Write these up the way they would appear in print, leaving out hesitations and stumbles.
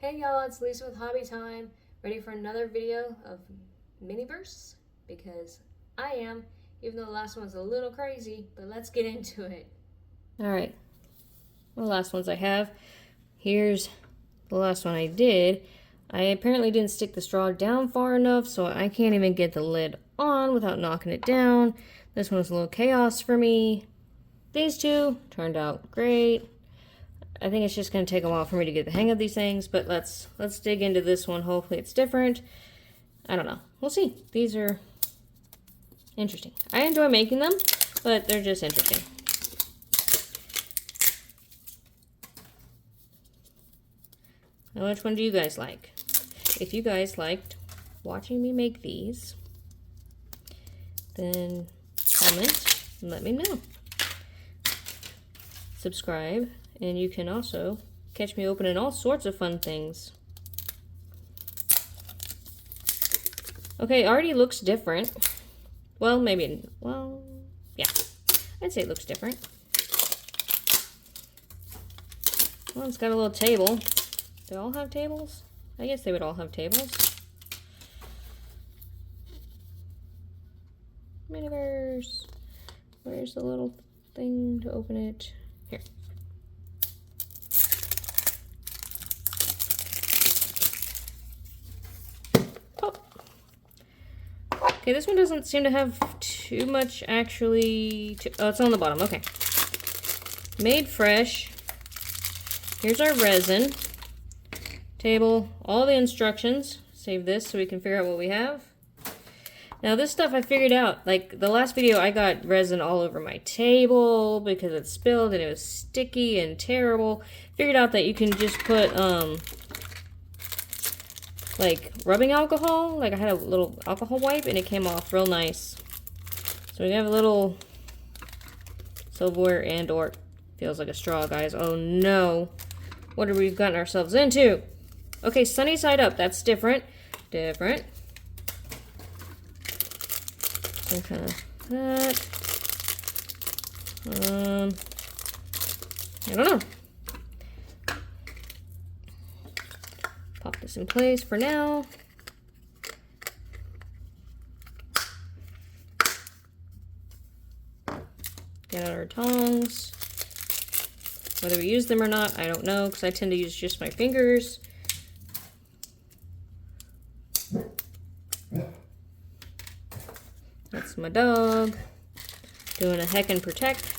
Hey y'all, it's Lisa with Hobbie Time, ready for another video of Miniverse? Because I am, even though the last one was a little crazy, but let's get into it. Alright, the last ones I have. Here's the last one I did. I apparently didn't stick the straw down far enough, so I can't even get the lid on without knocking it down. This one was a little chaos for me. These two turned out great. I think it's just going to take a while for me to get the hang of these things, but let's dig into this one. Hopefully it's different. I don't know. We'll see. These are interesting. I enjoy making them, but they're just interesting. Now, which one do you guys like? If you guys liked watching me make these, then comment and let me know. Subscribe. And you can also catch me opening all sorts of fun things. Okay, already looks different. Well, maybe, well, yeah. I'd say it looks different. Well, it's got a little table. They all have tables? I guess they would all have tables. Miniverse. Where's the little thing to open it? Here. Okay, this one doesn't seem to have too much actually. Oh, it's on the bottom. Okay. Made fresh. Here's our resin. Table. All the instructions. Save this so we can figure out what we have. Now this stuff I figured out. Like the last video I got resin all over my table because it spilled and it was sticky and terrible. Figured out that you can just put like rubbing alcohol. Like I had a little alcohol wipe and it came off real nice. So we have a little silverware and or feels like a straw, guys. Oh no. What have we gotten ourselves into? Okay, sunny side up. That's different. Different. Some kind of that. I don't know. Pop this in place for now. Get out our tongs. Whether we use them or not, I don't know, because I tend to use just my fingers. That's my dog. Doing a heck and protect.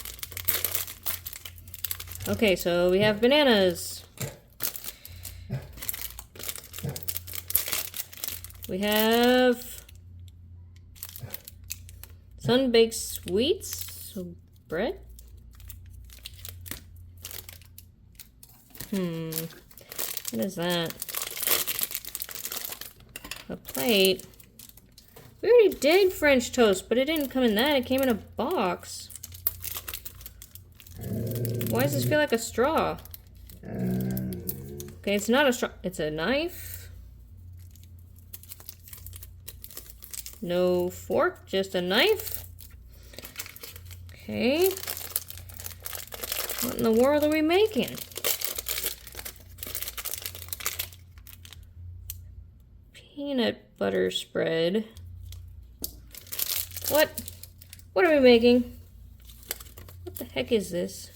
Okay, so we have bananas. We have sun-baked sweets, so bread. What is that? A plate. We already did French toast, but it didn't come in that. It came in a box. Why does this feel like a straw? Okay, it's not a straw. It's a knife. No fork, just a knife. Okay. What in the world are we making? Peanut butter spread. What? What are we making? What the heck is this?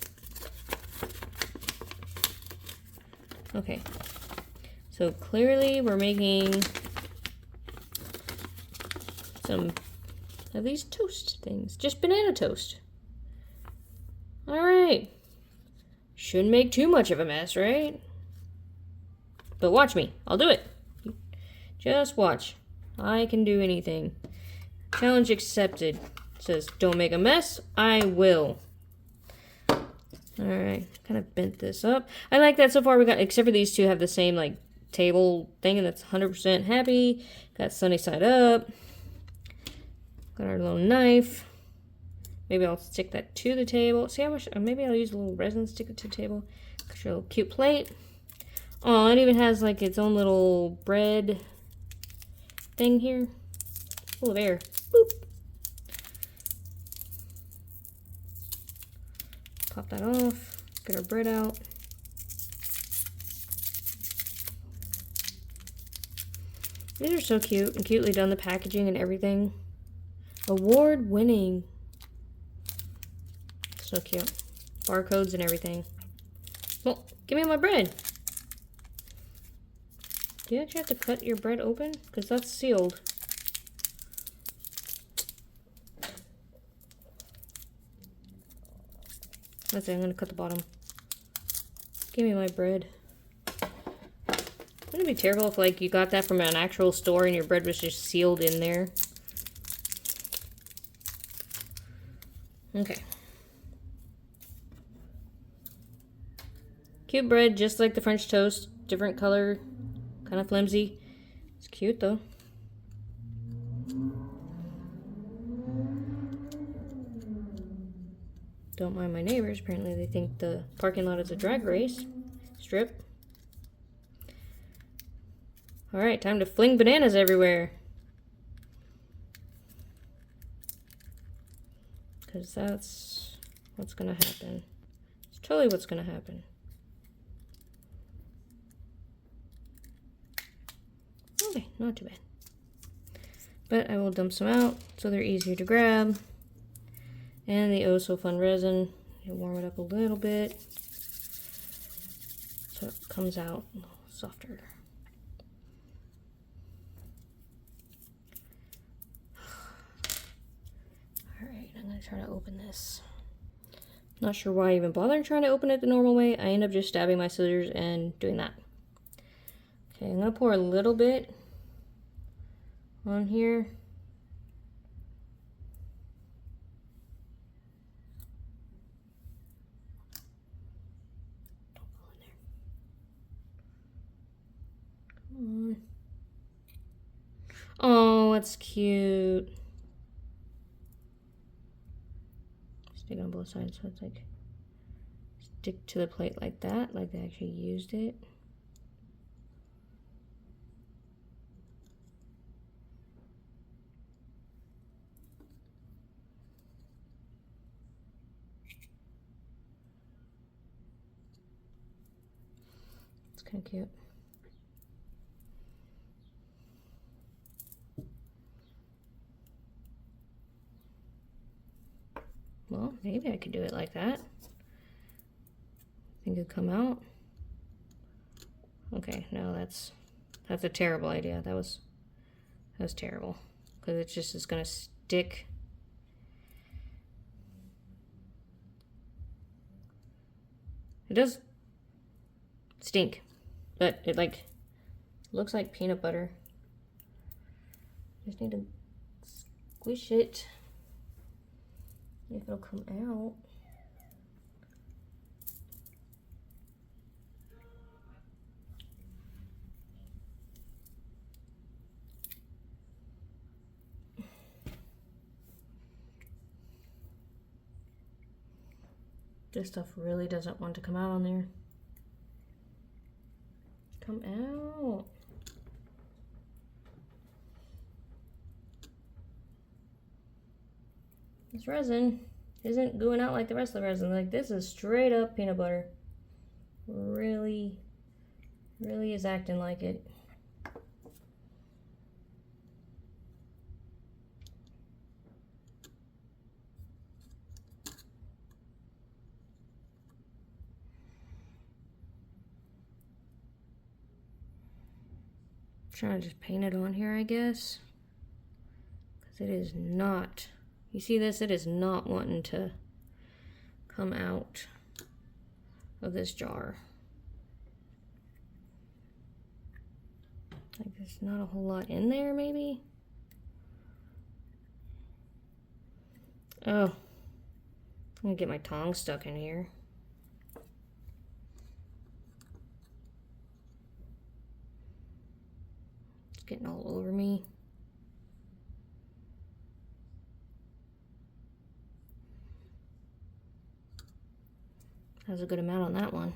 Okay. So clearly we're making some of these toast things. Just banana toast. Alright. Shouldn't make too much of a mess, right? But watch me. I'll do it. Just watch. I can do anything. Challenge accepted. It says, don't make a mess. I will. Alright. Kind of bent this up. I like that so far we got, except for these two have the same like table thing, and that's 100% happy. Got sunny side up. Got our little knife. Maybe I'll stick that to the table. See, I wish, maybe I'll use a little resin, stick it to the table. Got your little cute plate. Oh, it even has like its own little bread thing here. Full of air. Boop. Pop that off. Get our bread out. These are so cute and cutely done, the packaging and everything. Award winning. So cute. Barcodes and everything. Well, give me my bread. Do you actually have to cut your bread open? Because that's sealed. That's it, I'm going to cut the bottom. Give me my bread. Wouldn't it be terrible if, like, you got that from an actual store and your bread was just sealed in there? Okay. Cute bread, just like the French toast. Different color. Kind of flimsy. It's cute, though. Don't mind my neighbors. Apparently they think the parking lot is a drag race strip. Alright, time to fling bananas everywhere. Because that's what's going to happen. It's totally what's going to happen. Okay, not too bad. But I will dump some out so they're easier to grab. And the oh so fun resin, you warm it up a little bit so it comes out a little softer. Alright, I'm going to try to open this. Not sure why I even bothered trying to open it the normal way. I end up just stabbing my scissors and doing that. Okay, I'm going to pour a little bit on here. Oh, that's cute. Stick it on both sides so it's like stick to the plate like that, like they actually used it. It's kind of cute. Well, maybe I could do it like that. Think it'd come out? Okay, no, that's a terrible idea. That was terrible. Because it just is gonna stick. It does stink, but it like looks like peanut butter. Just need to squish it. If it'll come out. This stuff really doesn't want to come out on there. Come out. This resin isn't going out like the rest of the resin. Like, this is straight up peanut butter. Really is acting like it. Trying to just paint it on here, I guess. Because it is not. You see this? It is not wanting to come out of this jar. Like, there's not a whole lot in there, maybe? Oh. I'm gonna get my tongs stuck in here. It's getting all over me. That was a good amount on that one.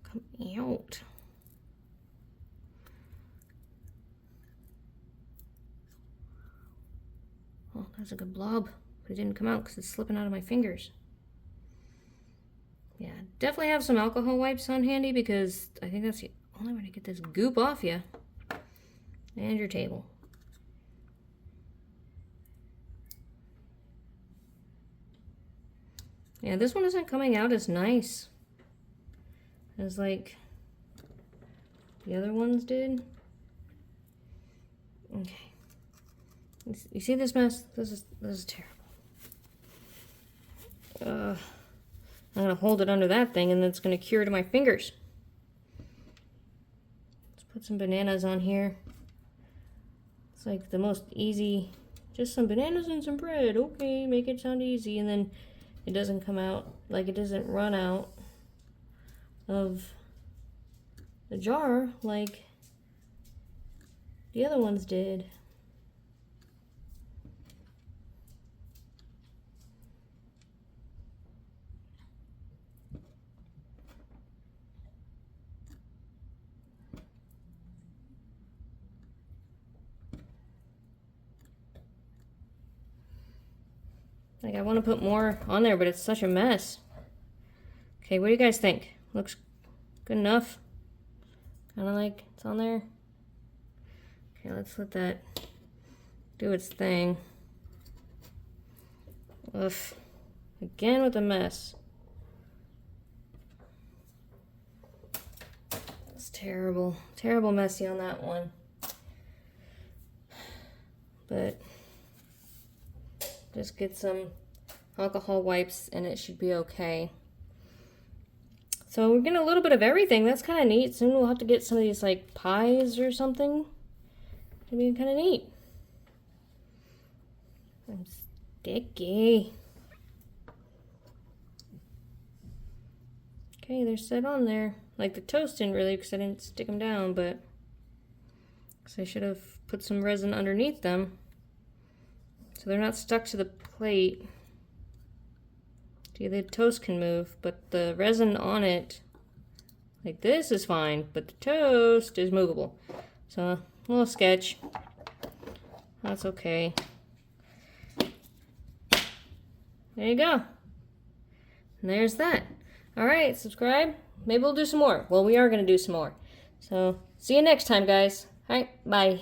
Come out. Oh, that's a good blob. But it didn't come out because it's slipping out of my fingers. Yeah, definitely have some alcohol wipes on handy because I think that's the only way to get this goop off you. And your table. Yeah, this one isn't coming out as nice as like the other ones did. Okay. You see this mess? This is terrible. I'm gonna hold it under that thing and then it's gonna cure to my fingers. Let's put some bananas on here. It's like the most easy, just some bananas and some bread. Okay, make it sound easy, and then it doesn't come out, like it doesn't run out of the jar like the other ones did. Like, I want to put more on there, but it's such a mess. Okay, what do you guys think? Looks good enough? Kind of like it's on there? Okay, let's let that do its thing. Ugh. Again with a mess. It's terrible. Terrible messy on that one. But just get some alcohol wipes and it should be okay. So we're getting a little bit of everything. That's kind of neat. Soon we'll have to get some of these like pies or something. It'll be kind of neat. I'm sticky. Okay, they're set on there. Like the toast didn't really, because I didn't stick them down, but because I should have put some resin underneath them so they're not stuck to the plate. See, the toast can move, but the resin on it, like this, is fine, but the toast is movable. So a little sketch. That's okay. There you go. And there's that. Alright, subscribe. Maybe we'll do some more. Well, we are going to do some more. So, see you next time, guys. Alright, bye.